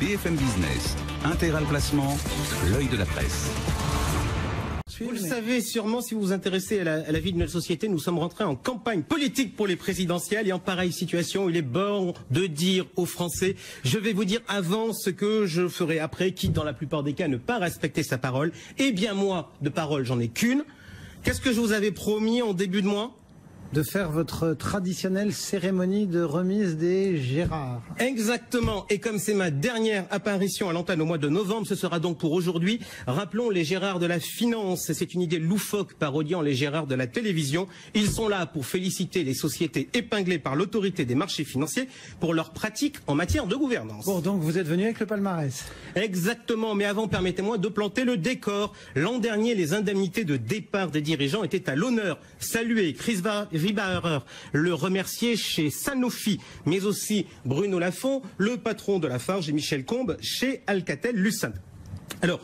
BFM Business, Intégral Placement, l'œil de la presse. Vous le savez sûrement, si vous vous intéressez à la vie de notre société, nous sommes rentrés en campagne politique pour les présidentielles et en pareille situation, il est bon de dire aux Français, je vais vous dire avant ce que je ferai après, quitte dans la plupart des cas ne pas respecter sa parole. Eh bien moi, de parole, j'en ai qu'une. Qu'est-ce que je vous avais promis en début de mois ? De faire votre traditionnelle cérémonie de remise des Gérards. Exactement. Et comme c'est ma dernière apparition à l'antenne au mois de novembre, ce sera donc pour aujourd'hui. Rappelons les Gérards de la finance. C'est une idée loufoque parodiant les Gérards de la télévision. Ils sont là pour féliciter les sociétés épinglées par l'autorité des marchés financiers pour leurs pratiques en matière de gouvernance. Bon, donc vous êtes venu avec le palmarès. Exactement. Mais avant, permettez-moi de planter le décor. L'an dernier, les indemnités de départ des dirigeants étaient à l'honneur. Saluer Chris Ribarer, le remercier chez Sanofi, mais aussi Bruno Lafont, le patron de Lafarge, et Michel Combes chez Alcatel-Lucent. Alors,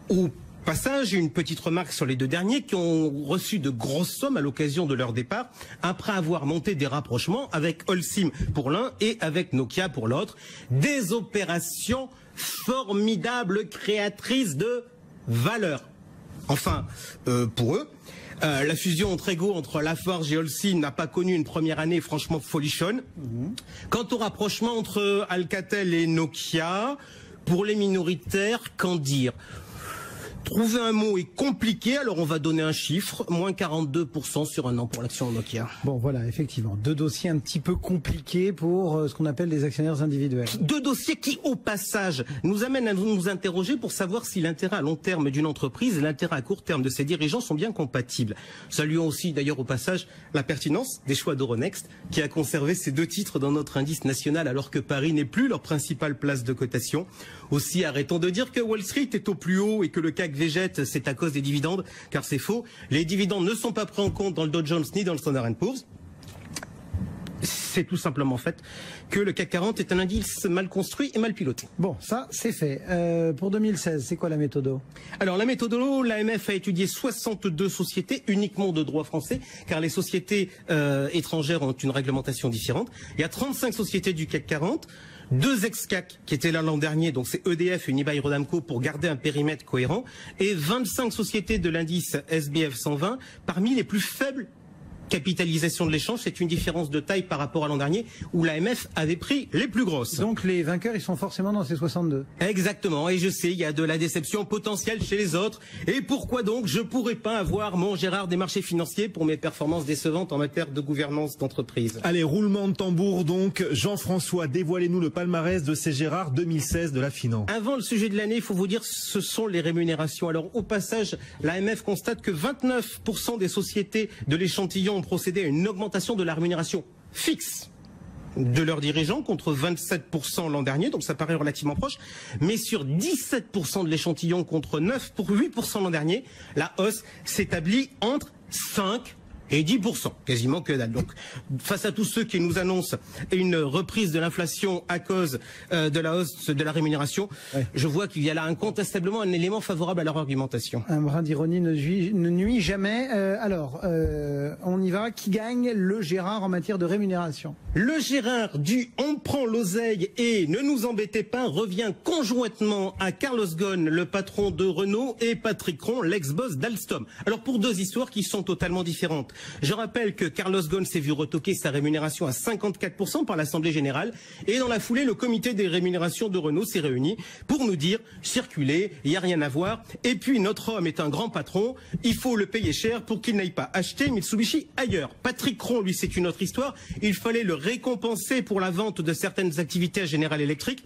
au passage, une petite remarque sur les deux derniers qui ont reçu de grosses sommes à l'occasion de leur départ, après avoir monté des rapprochements avec Holcim pour l'un et avec Nokia pour l'autre. Des opérations formidables, créatrices de valeur. Enfin, pour eux. La fusion très égaux entre Lafarge et Holcim n'a pas connu une première année franchement folichonne. Quant au rapprochement entre Alcatel et Nokia, pour les minoritaires, qu'en dire ? Trouver un mot est compliqué, alors on va donner un chiffre, moins 42% sur un an pour l'action Nokia. Bon voilà, effectivement, deux dossiers un petit peu compliqués pour ce qu'on appelle des actionnaires individuels. Deux dossiers qui, au passage, nous amènent à nous interroger pour savoir si l'intérêt à long terme d'une entreprise et l'intérêt à court terme de ses dirigeants sont bien compatibles. Saluons aussi d'ailleurs au passage la pertinence des choix d'Euronext, qui a conservé ces deux titres dans notre indice national alors que Paris n'est plus leur principale place de cotation. Aussi, arrêtons de dire que Wall Street est au plus haut et que le CAC végète, c'est à cause des dividendes, car c'est faux. Les dividendes ne sont pas pris en compte dans le Dow Jones ni dans le Standard & Poor's. C'est tout simplement fait que le CAC 40 est un indice mal construit et mal piloté. Bon, ça c'est fait. Pour 2016, c'est quoi la méthode? Alors la méthode, l'AMF a étudié 62 sociétés uniquement de droit français, car les sociétés étrangères ont une réglementation différente. Il y a 35 sociétés du CAC 40. Deux ex-CAC qui étaient là l'an dernier, donc c'est EDF et Unibail-Rodamco pour garder un périmètre cohérent, et 25 sociétés de l'indice SBF 120 parmi les plus faibles capitalisations de l'échange. C'est une différence de taille par rapport à l'an dernier où l'AMF avait pris les plus grosses. Donc les vainqueurs, ils sont forcément dans ces 62. Exactement, et je sais, il y a de la déception potentielle chez les autres. Et pourquoi donc je pourrais pas avoir mon Gérard des marchés financiers pour mes performances décevantes en matière de gouvernance d'entreprise? Allez, roulement de tambour donc. Jean-François, dévoilez-nous le palmarès de ces Gérards 2016 de la finance. Avant le sujet de l'année, il faut vous dire, ce sont les rémunérations. Alors au passage, l'AMF constate que 29% des sociétés de l'échantillon ont procédé à une augmentation de la rémunération fixe de leurs dirigeants contre 27% l'an dernier, donc ça paraît relativement proche, mais sur 17% de l'échantillon contre 8% l'an dernier, la hausse s'établit entre 5 et 10%, quasiment que dalle. Donc, face à tous ceux qui nous annoncent une reprise de l'inflation à cause de la hausse de la rémunération, je vois qu'il y a là incontestablement un élément favorable à leur argumentation. Un brin d'ironie ne nuit jamais. Alors, on y va. Qui gagne le Gérard en matière de rémunération? Le Gérard du « on prend l'oseille et ne nous embêtez pas » revient conjointement à Carlos Ghosn, le patron de Renault, et Patrick Cron, l'ex-boss d'Alstom. Alors pour deux histoires qui sont totalement différentes. Je rappelle que Carlos Ghosn s'est vu retoquer sa rémunération à 54% par l'Assemblée Générale, et dans la foulée, le comité des rémunérations de Renault s'est réuni pour nous dire « circulez, il n'y a rien à voir, et puis notre homme est un grand patron, il faut le payer cher pour qu'il n'aille pas acheter Mitsubishi ailleurs ». Patrick Cron, lui, c'est une autre histoire, il fallait le récompensé pour la vente de certaines activités à General Electric.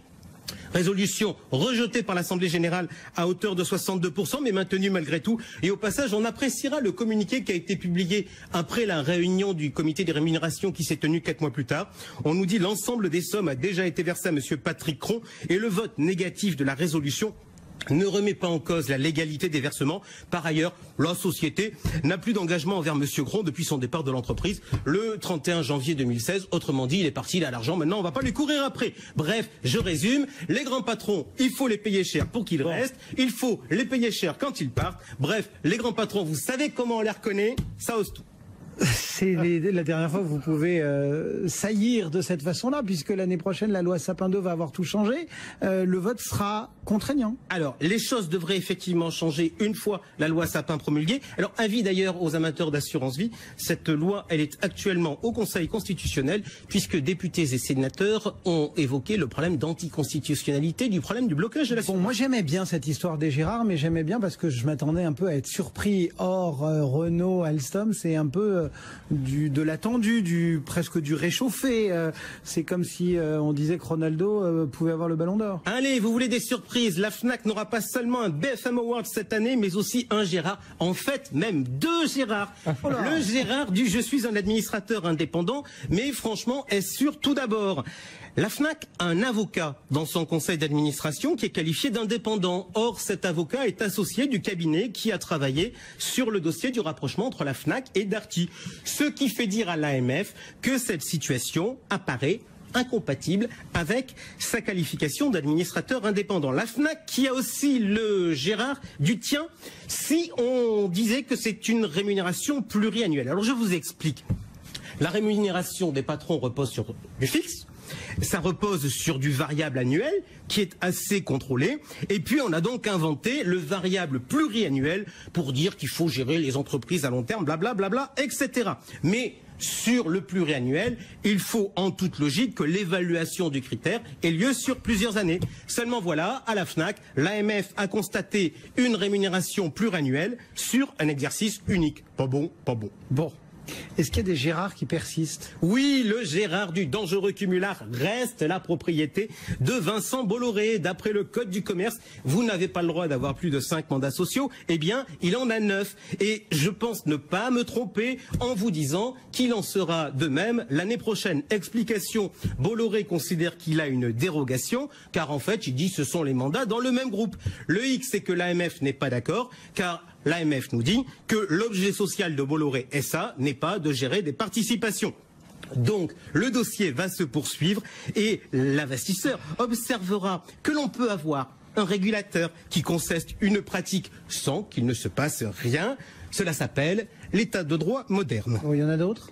Résolution rejetée par l'Assemblée Générale à hauteur de 62%, mais maintenue malgré tout. Et au passage, on appréciera le communiqué qui a été publié après la réunion du comité des rémunérations qui s'est tenue 4 mois plus tard. On nous dit l'ensemble des sommes a déjà été versé à M. Patrick Cron et le vote négatif de la résolution ne remet pas en cause la légalité des versements. Par ailleurs, la société n'a plus d'engagement envers M. Cron depuis son départ de l'entreprise le 31 janvier 2016. Autrement dit, il est parti, il a l'argent, maintenant on va pas lui courir après. Bref, je résume, les grands patrons, il faut les payer cher pour qu'ils restent, il faut les payer cher quand ils partent. Bref, les grands patrons, vous savez comment on les reconnaît, ça ose tout. C'est la dernière fois que vous pouvez saillir de cette façon-là, puisque l'année prochaine, la loi Sapin 2 va avoir tout changé. Le vote sera contraignant. Alors, les choses devraient effectivement changer une fois la loi Sapin promulguée. Alors, avis d'ailleurs aux amateurs d'assurance vie, cette loi, elle est actuellement au Conseil constitutionnel, puisque députés et sénateurs ont évoqué le problème d'anticonstitutionnalité du problème du blocage de l'assurance. Bon, moi j'aimais bien cette histoire des Gérard, mais j'aimais bien parce que je m'attendais un peu à être surpris. Or, Renault, Alstom, c'est un peu de l'attendu, presque du réchauffé. C'est comme si on disait que Ronaldo pouvait avoir le ballon d'or. Allez, vous voulez des surprises? La FNAC n'aura pas seulement un BFM Award cette année, mais aussi un Gérard. En fait, même deux Gérards. Le Gérard du Je suis un administrateur indépendant, mais franchement, est sûr tout d'abord. La FNAC a un avocat dans son conseil d'administration qui est qualifié d'indépendant. Or, cet avocat est associé du cabinet qui a travaillé sur le dossier du rapprochement entre la FNAC et Darty. Ce qui fait dire à l'AMF que cette situation apparaît incompatible avec sa qualification d'administrateur indépendant. La FNAC qui a aussi le Gérard du tien si on disait que c'est une rémunération pluriannuelle. Alors je vous explique. La rémunération des patrons repose sur du fixe. Ça repose sur du variable annuel qui est assez contrôlé. Et puis on a donc inventé le variable pluriannuel pour dire qu'il faut gérer les entreprises à long terme, blablabla, etc. Mais sur le pluriannuel, il faut en toute logique que l'évaluation du critère ait lieu sur plusieurs années. Seulement voilà, à la FNAC, l'AMF a constaté une rémunération pluriannuelle sur un exercice unique. Pas bon, pas bon. Bon. Est-ce qu'il y a des Gérards qui persistent? Oui, le Gérard du dangereux cumulard reste la propriété de Vincent Bolloré. D'après le Code du commerce, vous n'avez pas le droit d'avoir plus de 5 mandats sociaux. Eh bien, il en a 9. Et je pense ne pas me tromper en vous disant qu'il en sera de même l'année prochaine. Explication, Bolloré considère qu'il a une dérogation, car en fait, il dit ce sont les mandats dans le même groupe. Le hic, c'est que l'AMF n'est pas d'accord, car l'AMF nous dit que l'objet social de Bolloré SA n'est pas de gérer des participations. Donc, le dossier va se poursuivre et l'investisseur observera que l'on peut avoir un régulateur qui conceste une pratique sans qu'il ne se passe rien. Cela s'appelle l'état de droit moderne. Oh, il y en a d'autres?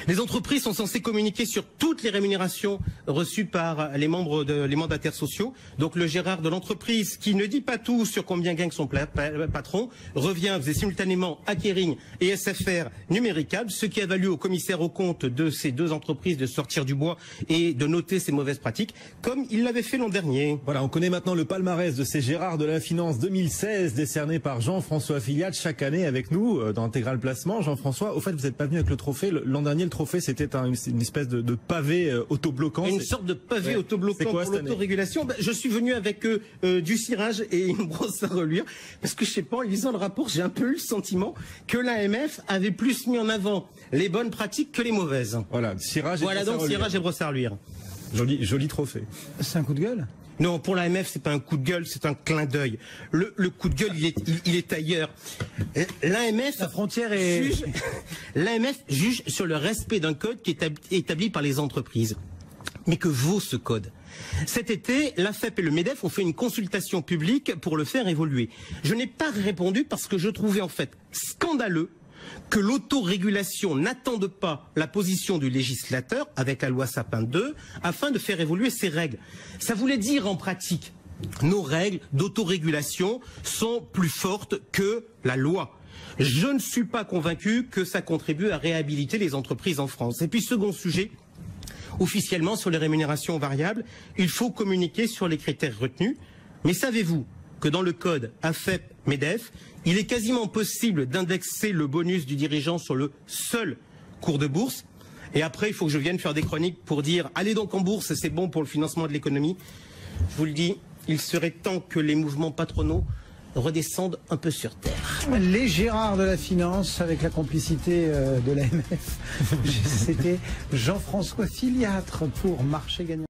Les entreprises sont censées communiquer sur toutes les rémunérations reçues par les mandataires sociaux. Donc le Gérard de l'entreprise qui ne dit pas tout sur combien gagne son patron revient simultanément à Kering et SFR Numéricable, ce qui a valu au commissaire aux comptes de ces deux entreprises de sortir du bois et de noter ces mauvaises pratiques, comme il l'avait fait l'an dernier. Voilà, on connaît maintenant le palmarès de ces Gérards de la Finance 2016, décerné par Jean-François Filiat chaque année avec nous dans Intégral Placement. Jean-François, au fait, vous n'êtes pas venu avec le trophée. L'an dernier, le trophée, c'était une espèce de pavé autobloquant. Une sorte de pavé autobloquant pour l'autorégulation. Je suis venu avec du cirage et une brosse à reluire, parce que je sais pas, en lisant le rapport, j'ai un peu eu le sentiment que l'AMF avait plus mis en avant les bonnes pratiques que les mauvaises. Voilà, cirage et voilà, donc cirage et brosse à reluire. Joli trophée. C'est un coup de gueule? Non, pour l'AMF, c'est pas un coup de gueule, c'est un clin d'œil. Le coup de gueule, il est ailleurs. L'AMF, la frontière est... L'AMF juge sur le respect d'un code qui est établi par les entreprises. Mais que vaut ce code? Cet été, l'AFEP et le MEDEF ont fait une consultation publique pour le faire évoluer. Je n'ai pas répondu parce que je trouvais en fait scandaleux que l'autorégulation n'attende pas la position du législateur avec la loi Sapin 2 afin de faire évoluer ses règles. Ça voulait dire en pratique, nos règles d'autorégulation sont plus fortes que la loi. Je ne suis pas convaincu que ça contribue à réhabiliter les entreprises en France. Et puis second sujet, officiellement sur les rémunérations variables, il faut communiquer sur les critères retenus. Mais savez-vous que dans le code AFEP-MEDEF, il est quasiment possible d'indexer le bonus du dirigeant sur le seul cours de bourse. Et après, il faut que je vienne faire des chroniques pour dire « Allez donc en bourse, c'est bon pour le financement de l'économie ». Je vous le dis, il serait temps que les mouvements patronaux redescendent un peu sur terre. Les Gérards de la Finance, avec la complicité de l'AMF. C'était Jean-François Filiatre pour Marché Gagnant.